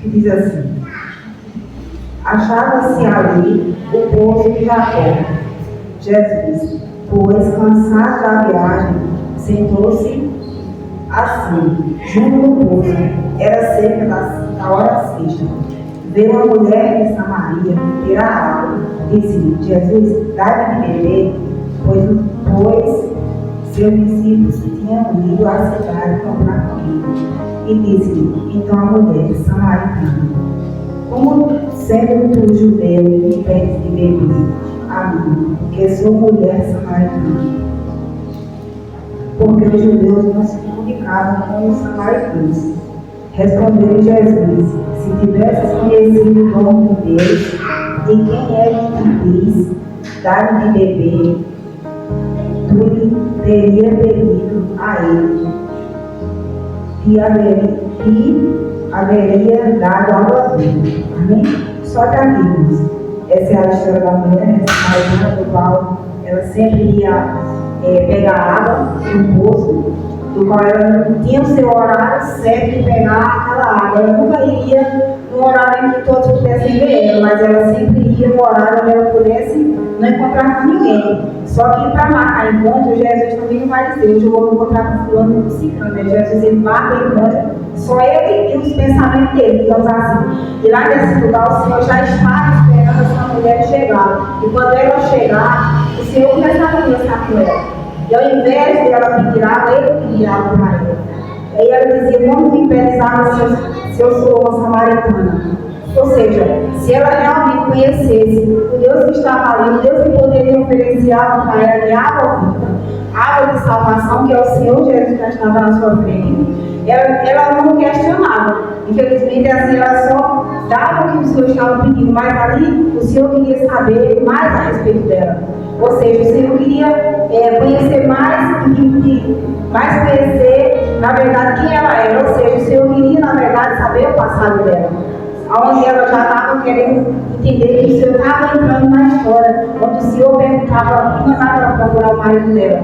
que diz assim: achava-se ali o poço de Jacó. Jesus, pois, cansado da viagem, sentou-se assim, junto do poço. Era cerca da hora sexta. Veio uma mulher de Samaria tirar água. Disse-lhe: Jesus, dá-me de beber, pois seus discípulos tinham ido à cidade comprar comida. E disse-lhe então a mulher samaritana: como sendo tu judeu me pedes de beber a mim, que sou mulher samaritana? Porque os judeus não se comunicavam com os samaritanos. Respondeu Jesus: se tivesses conhecido o nome de Deus, e quem é que te diz, dá-lhe de beber, tu lhe teria pedido a ele, e haveria dado água viva. Amém? Só que amigos, essa é a história da mulher samaritana, do qual ela sempre ia pegar água no poço, do qual ela não tinha o seu horário certo de pegar aquela água. Ela nunca iria no horário em que todos pudessem ver ela, mas ela sempre ia no horário onde ela pudesse não encontrar com ninguém. Só que para marcar encontro, Jesus também não vai dizer: hoje eu vou encontrar com fulano e com ciclano. Jesus, ele marca encontro, só ele e os pensamentos dele, digamos assim. E lá nesse lugar o Senhor já estava esperando essa mulher chegar. E quando ela chegar, o Senhor começava a conversar com ela. E ao invés de ela pedir água, ele pedia água para ela. Aí ela dizia: como me pedes água se eu sou uma samaritana? Ou seja, se ela realmente conhecesse o Deus que estava ali, o Deus que poderia oferecer água para ela, de água viva, água de salvação, que é o Senhor Jesus que estava na sua frente, ela não questionava. Infelizmente, assim, ela só dava o que o Senhor estava pedindo, mas ali o Senhor queria saber mais a respeito dela. Ou seja, o Senhor queria conhecer mais conhecer, na verdade, quem ela era. Ou seja, o Senhor queria, na verdade, saber o passado dela. Onde ela já estava querendo entender que o Senhor estava entrando na história, onde o Senhor perguntava, mandava ela procurar o marido dela.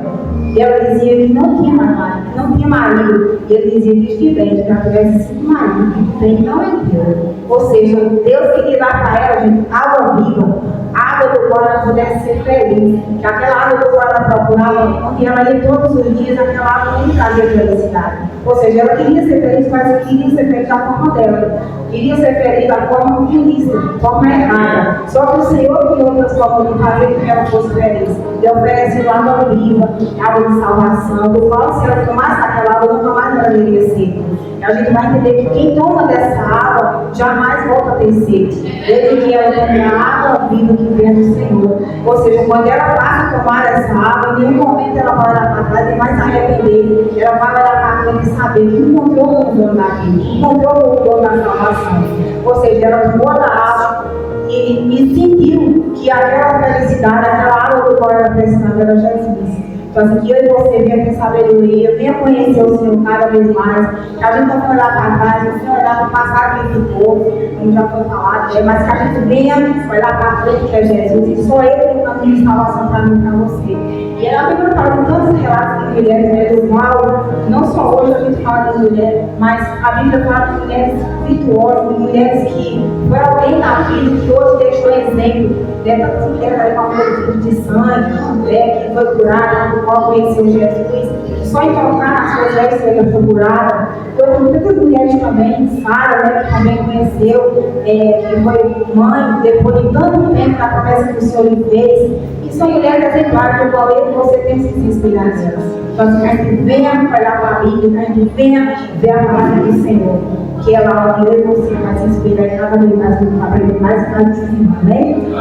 E ela dizia que não tinha mais marido, não tinha marido. E ele dizia: diz que vem, que ela tivesse 5 maridos, que vem não é teu. Ou seja, Deus queria dar para ela, gente, água viva, água do qual ela pudesse ser feliz. Que aquela água do qual ela procurava, onde ela ia todos os dias, aquela água não trazia felicidade. Ou seja, ela queria ser feliz, mas ela queria ser feliz da forma dela. Queria ser feliz da forma ilícita, da forma errada. Só que o Senhor tinha outras formas de fazer com que ela fosse feliz. Ele ofereceu água viva, água de salvação, do qual se ela tomasse aquela água, nunca mais ela iria ser. E a gente vai entender que quem toma dessa água jamais volta a ter sede. Desde que ela tome a água viva que vem do Senhor. Ou seja, quando ela passa a tomar essa água, em nenhum momento ela vai olhar para trás e vai se arrepender. Ela vai olhar para frente e saber que encontrou o dono daquilo, que encontrou o dono da salvação. Ou seja, ela tomou da água e sentiu que aquela felicidade, aquela água do qual ela precisava era Jesus. Então, assim, que eu e você venha ter sabedoria, venha conhecer o Senhor cada vez mais, que a gente não vai olhar para trás, não vai olhar para o passado que ficou, como já foi falado, mas que a gente venha olhar para frente, que é Jesus, e só Ele tem caminho de salvação para mim e para você. E a Bíblia fala de tantos relatos de mulheres, né, do qual, não só hoje a gente fala de mulher, mas a Bíblia fala de mulheres virtuosas, de mulheres que foi alguém na vida, que hoje deixou exemplo, né, tantas mulheres aí com a filho de sangue, que foi curada, do qual conheceu Jesus, só em tocar nas suas vestes ela foi curada. Foi com tantas mulheres também, Sara, né, que também conheceu, que foi mãe, depois de tanto tempo da promessa que o Senhor lhe fez. E são mulheres exemplares, do qual eu e você temos que se inspirar nelas. Então, assim, que a gente venha olhar para a Bíblia, que a gente venha ver a palavra do Senhor, que ela, eu e você, vai se inspirar cada vez mais, aprender mais e mais de cima, amém?